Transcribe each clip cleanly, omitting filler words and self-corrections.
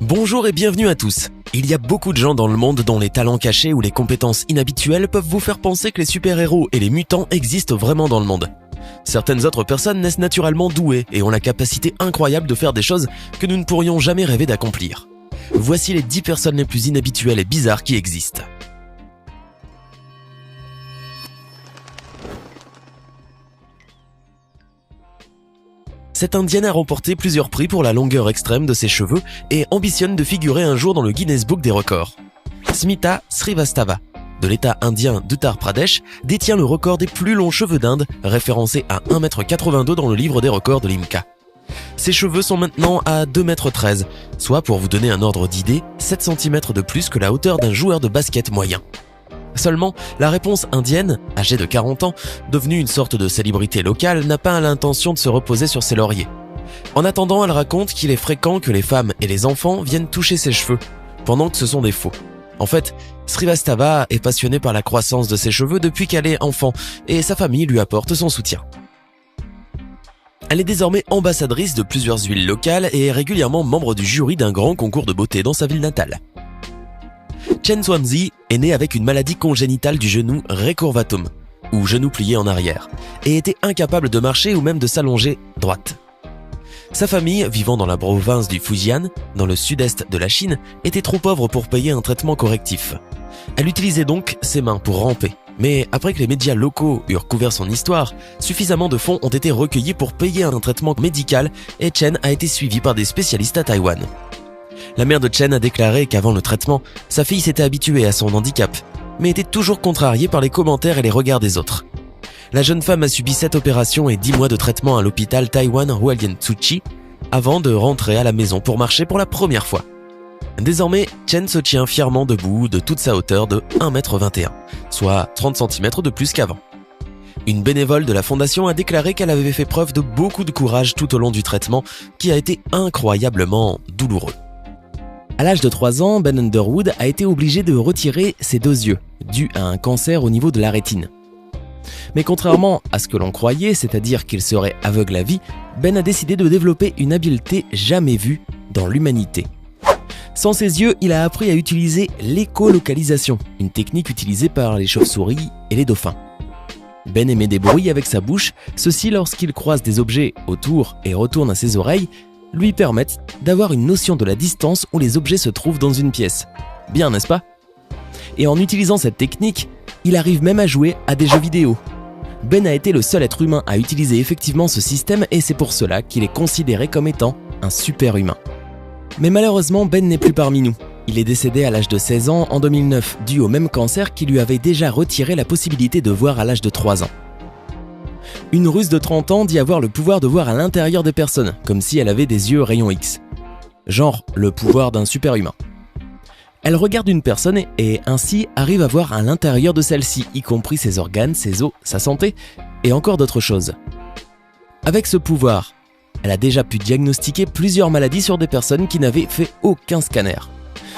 Bonjour et bienvenue à tous. Il y a beaucoup de gens dans le monde dont les talents cachés ou les compétences inhabituelles peuvent vous faire penser que les super-héros et les mutants existent vraiment dans le monde. Certaines autres personnes naissent naturellement douées et ont la capacité incroyable de faire des choses que nous ne pourrions jamais rêver d'accomplir. Voici les 10 personnes les plus inhabituelles et bizarres qui existent. Cette indienne a remporté plusieurs prix pour la longueur extrême de ses cheveux et ambitionne de figurer un jour dans le Guinness Book des records. Smita Srivastava, de l'état indien d'Uttar Pradesh, détient le record des plus longs cheveux d'Inde, référencé à 1,82 m dans le livre des records de l'IMCA. Ses cheveux sont maintenant à 2,13 m, soit, pour vous donner un ordre d'idée, 7 cm de plus que la hauteur d'un joueur de basket moyen. Seulement, la réponse indienne, âgée de 40 ans, devenue une sorte de célébrité locale, n'a pas l'intention de se reposer sur ses lauriers. En attendant, elle raconte qu'il est fréquent que les femmes et les enfants viennent toucher ses cheveux, pendant que ce sont des faux. En fait, Srivastava est passionnée par la croissance de ses cheveux depuis qu'elle est enfant, et sa famille lui apporte son soutien. Elle est désormais ambassadrice de plusieurs huiles locales et est régulièrement membre du jury d'un grand concours de beauté dans sa ville natale. Chen Xuanzi est né avec une maladie congénitale du genou récurvatum, ou genou plié en arrière, et était incapable de marcher ou même de s'allonger droite. Sa famille, vivant dans la province du Fujian, dans le sud-est de la Chine, était trop pauvre pour payer un traitement correctif. Elle utilisait donc ses mains pour ramper. Mais après que les médias locaux eurent couvert son histoire, suffisamment de fonds ont été recueillis pour payer un traitement médical et Chen a été suivie par des spécialistes à Taïwan. La mère de Chen a déclaré qu'avant le traitement, sa fille s'était habituée à son handicap, mais était toujours contrariée par les commentaires et les regards des autres. La jeune femme a subi 7 opérations et 10 mois de traitement à l'hôpital Taïwan Hualien Tsuchi avant de rentrer à la maison pour marcher pour la première fois. Désormais, Chen se tient fièrement debout de toute sa hauteur de 1,21 m, soit 30 cm de plus qu'avant. Une bénévole de la fondation a déclaré qu'elle avait fait preuve de beaucoup de courage tout au long du traitement qui a été incroyablement douloureux. À l'âge de 3 ans, Ben Underwood a été obligé de retirer ses 2 yeux, dû à un cancer au niveau de la rétine. Mais contrairement à ce que l'on croyait, c'est-à-dire qu'il serait aveugle à vie, Ben a décidé de développer une habileté jamais vue dans l'humanité. Sans ses yeux, il a appris à utiliser l'écolocalisation, une technique utilisée par les chauves-souris et les dauphins. Ben émet des bruits avec sa bouche, ceci lorsqu'il croise des objets autour et retourne à ses oreilles, lui permettent d'avoir une notion de la distance où les objets se trouvent dans une pièce. Bien, n'est-ce pas? Et en utilisant cette technique, il arrive même à jouer à des jeux vidéo. Ben a été le seul être humain à utiliser effectivement ce système et c'est pour cela qu'il est considéré comme étant un super-humain. Mais malheureusement, Ben n'est plus parmi nous. Il est décédé à l'âge de 16 ans en 2009, dû au même cancer qui lui avait déjà retiré la possibilité de voir à l'âge de 3 ans. Une Russe de 30 ans dit avoir le pouvoir de voir à l'intérieur des personnes, comme si elle avait des yeux rayons X. Genre le pouvoir d'un super-humain. Elle regarde une personne et ainsi arrive à voir à l'intérieur de celle-ci, y compris ses organes, ses os, sa santé et encore d'autres choses. Avec ce pouvoir, elle a déjà pu diagnostiquer plusieurs maladies sur des personnes qui n'avaient fait aucun scanner.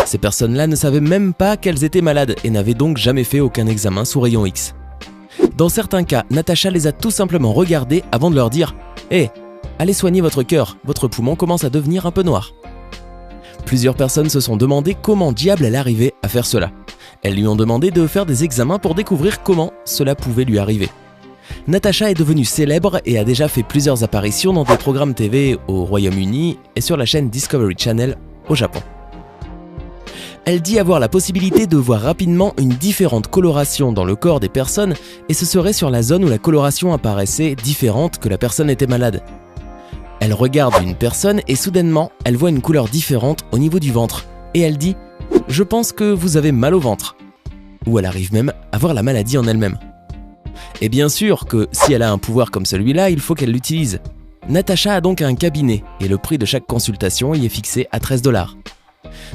Ces personnes-là ne savaient même pas qu'elles étaient malades et n'avaient donc jamais fait aucun examen sous rayon X. Dans certains cas, Natacha les a tout simplement regardés avant de leur dire « Hé, allez soigner votre cœur, votre poumon commence à devenir un peu noir. » Plusieurs personnes se sont demandé comment diable elle arrivait à faire cela. Elles lui ont demandé de faire des examens pour découvrir comment cela pouvait lui arriver. Natacha est devenue célèbre et a déjà fait plusieurs apparitions dans des programmes TV au Royaume-Uni et sur la chaîne Discovery Channel au Japon. Elle dit avoir la possibilité de voir rapidement une différente coloration dans le corps des personnes et ce serait sur la zone où la coloration apparaissait différente que la personne était malade. Elle regarde une personne et soudainement, elle voit une couleur différente au niveau du ventre et elle dit « Je pense que vous avez mal au ventre » ou elle arrive même à voir la maladie en elle-même. Et bien sûr que si elle a un pouvoir comme celui-là, il faut qu'elle l'utilise. Natacha a donc un cabinet et le prix de chaque consultation y est fixé à 13 $.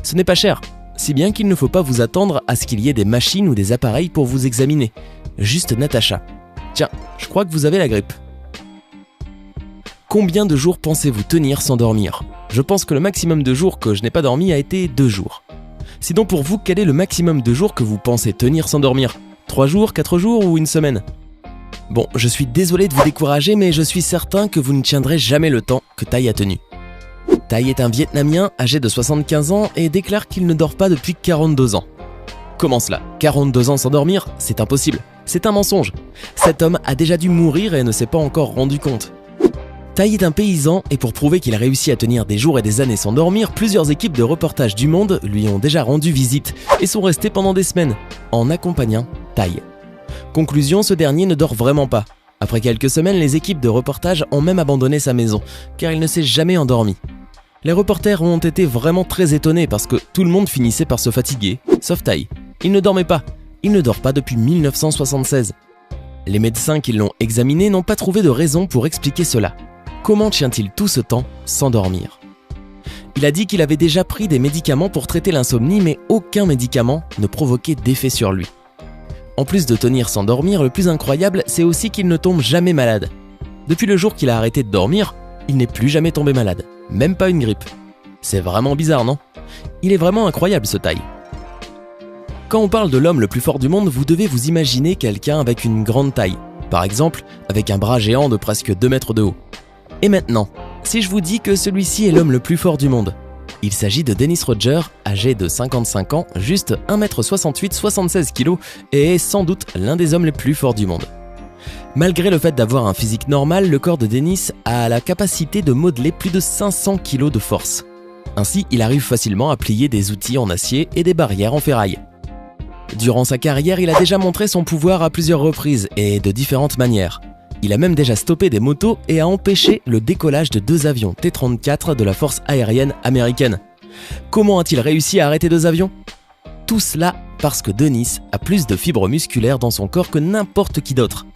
Ce n'est pas cher. Si bien qu'il ne faut pas vous attendre à ce qu'il y ait des machines ou des appareils pour vous examiner. Juste Natacha. Tiens, je crois que vous avez la grippe. Combien de jours pensez-vous tenir sans dormir? Je pense que le maximum de jours que je n'ai pas dormi a été 2 jours. Sinon pour vous, quel est le maximum de jours que vous pensez tenir sans dormir? 3 jours, 4 jours ou une semaine? Bon, je suis désolé de vous décourager, mais je suis certain que vous ne tiendrez jamais le temps que Tai a tenu. Tai est un Vietnamien âgé de 75 ans et déclare qu'il ne dort pas depuis 42 ans. Comment cela? 42 ans sans dormir? C'est impossible. C'est un mensonge. Cet homme a déjà dû mourir et ne s'est pas encore rendu compte. Tai est un paysan et pour prouver qu'il a réussi à tenir des jours et des années sans dormir, plusieurs équipes de reportage du monde lui ont déjà rendu visite et sont restées pendant des semaines en accompagnant Tai. Conclusion, ce dernier ne dort vraiment pas. Après quelques semaines, les équipes de reportage ont même abandonné sa maison car il ne s'est jamais endormi. Les reporters ont été vraiment très étonnés parce que tout le monde finissait par se fatiguer, sauf Tai. Il ne dormait pas. Il ne dort pas depuis 1976. Les médecins qui l'ont examiné n'ont pas trouvé de raison pour expliquer cela. Comment tient-il tout ce temps sans dormir? Il a dit qu'il avait déjà pris des médicaments pour traiter l'insomnie, mais aucun médicament ne provoquait d'effet sur lui. En plus de tenir sans dormir, le plus incroyable, c'est aussi qu'il ne tombe jamais malade. Depuis le jour qu'il a arrêté de dormir, il n'est plus jamais tombé malade, même pas une grippe. C'est vraiment bizarre, non? Il est vraiment incroyable ce Tai. Quand on parle de l'homme le plus fort du monde, vous devez vous imaginer quelqu'un avec une grande taille, par exemple avec un bras géant de presque 2 mètres de haut. Et maintenant, si je vous dis que celui-ci est l'homme le plus fort du monde, il s'agit de Dennis Rodger, âgé de 55 ans, juste 1m68, 76 kg et est sans doute l'un des hommes les plus forts du monde. Malgré le fait d'avoir un physique normal, le corps de Dennis a la capacité de modeler plus de 500 kg de force. Ainsi, il arrive facilement à plier des outils en acier et des barrières en ferraille. Durant sa carrière, il a déjà montré son pouvoir à plusieurs reprises et de différentes manières. Il a même déjà stoppé des motos et a empêché le décollage de 2 avions T-34 de la force aérienne américaine. Comment a-t-il réussi à arrêter 2 avions? Tout cela parce que Dennis a plus de fibres musculaires dans son corps que n'importe qui d'autre.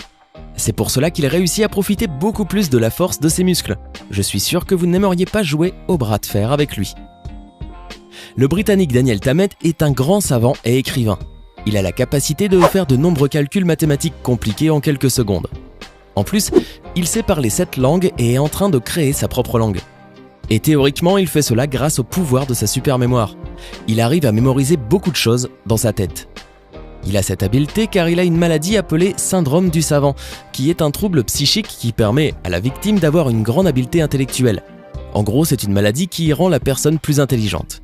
C'est pour cela qu'il réussit à profiter beaucoup plus de la force de ses muscles. Je suis sûr que vous n'aimeriez pas jouer au bras de fer avec lui. Le Britannique Daniel Tammet est un grand savant et écrivain. Il a la capacité de faire de nombreux calculs mathématiques compliqués en quelques secondes. En plus, il sait parler 7 langues et est en train de créer sa propre langue. Et théoriquement, il fait cela grâce au pouvoir de sa super mémoire. Il arrive à mémoriser beaucoup de choses dans sa tête. Il a cette habileté car il a une maladie appelée syndrome du savant, qui est un trouble psychique qui permet à la victime d'avoir une grande habileté intellectuelle. En gros, c'est une maladie qui rend la personne plus intelligente.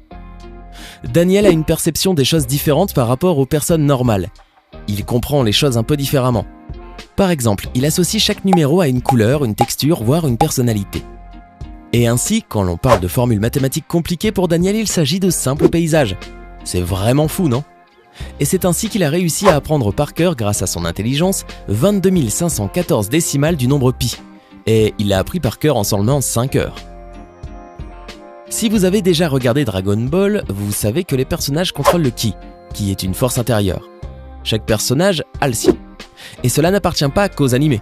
Daniel a une perception des choses différentes par rapport aux personnes normales. Il comprend les choses un peu différemment. Par exemple, il associe chaque numéro à une couleur, une texture, voire une personnalité. Et ainsi, quand l'on parle de formules mathématiques compliquées pour Daniel, il s'agit de simples paysages. C'est vraiment fou, non? Et c'est ainsi qu'il a réussi à apprendre par cœur, grâce à son intelligence, 22 514 décimales du nombre pi. Et il l'a appris par cœur en seulement 5 heures. Si vous avez déjà regardé Dragon Ball, vous savez que les personnages contrôlent le ki, qui est une force intérieure. Chaque personnage a le sien. Et cela n'appartient pas qu'aux animés.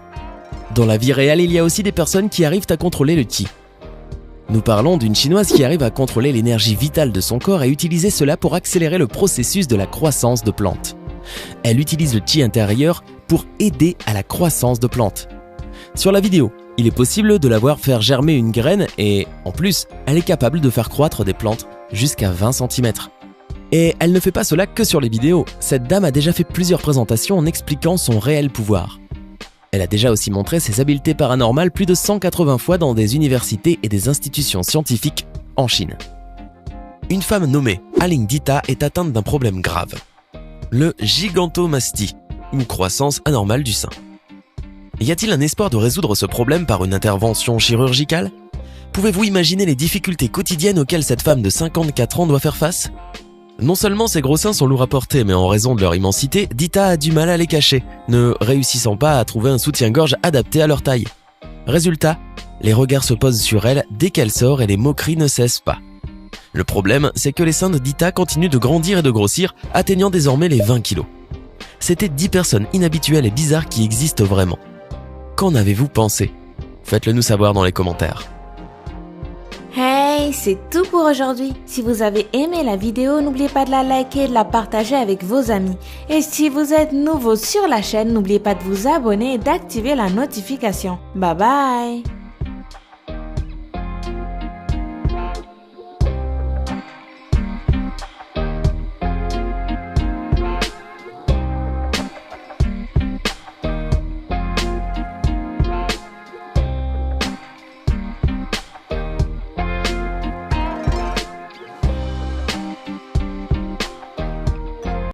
Dans la vie réelle, il y a aussi des personnes qui arrivent à contrôler le ki. Nous parlons d'une chinoise qui arrive à contrôler l'énergie vitale de son corps et utiliser cela pour accélérer le processus de la croissance de plantes. Elle utilise le ki intérieur pour aider à la croissance de plantes. Sur la vidéo, il est possible de la voir faire germer une graine et, en plus, elle est capable de faire croître des plantes jusqu'à 20 cm. Et elle ne fait pas cela que sur les vidéos. Cette dame a déjà fait plusieurs présentations en expliquant son réel pouvoir. Elle a déjà aussi montré ses habiletés paranormales plus de 180 fois dans des universités et des institutions scientifiques en Chine. Une femme nommée Aling Dita est atteinte d'un problème grave. Le gigantomastie, une croissance anormale du sein. Y a-t-il un espoir de résoudre ce problème par une intervention chirurgicale? Pouvez-vous imaginer les difficultés quotidiennes auxquelles cette femme de 54 ans doit faire face? Non seulement ses gros seins sont lourds à porter, mais en raison de leur immensité, Dita a du mal à les cacher, ne réussissant pas à trouver un soutien-gorge adapté à leur taille. Résultat, les regards se posent sur elle dès qu'elle sort et les moqueries ne cessent pas. Le problème, c'est que les seins de Dita continuent de grandir et de grossir, atteignant désormais les 20 kilos. C'était 10 personnes inhabituelles et bizarres qui existent vraiment. Qu'en avez-vous pensé? Faites-le nous savoir dans les commentaires. Hey, c'est tout pour aujourd'hui. Si vous avez aimé la vidéo, n'oubliez pas de la liker et de la partager avec vos amis. Et si vous êtes nouveau sur la chaîne, n'oubliez pas de vous abonner et d'activer la notification. Bye bye!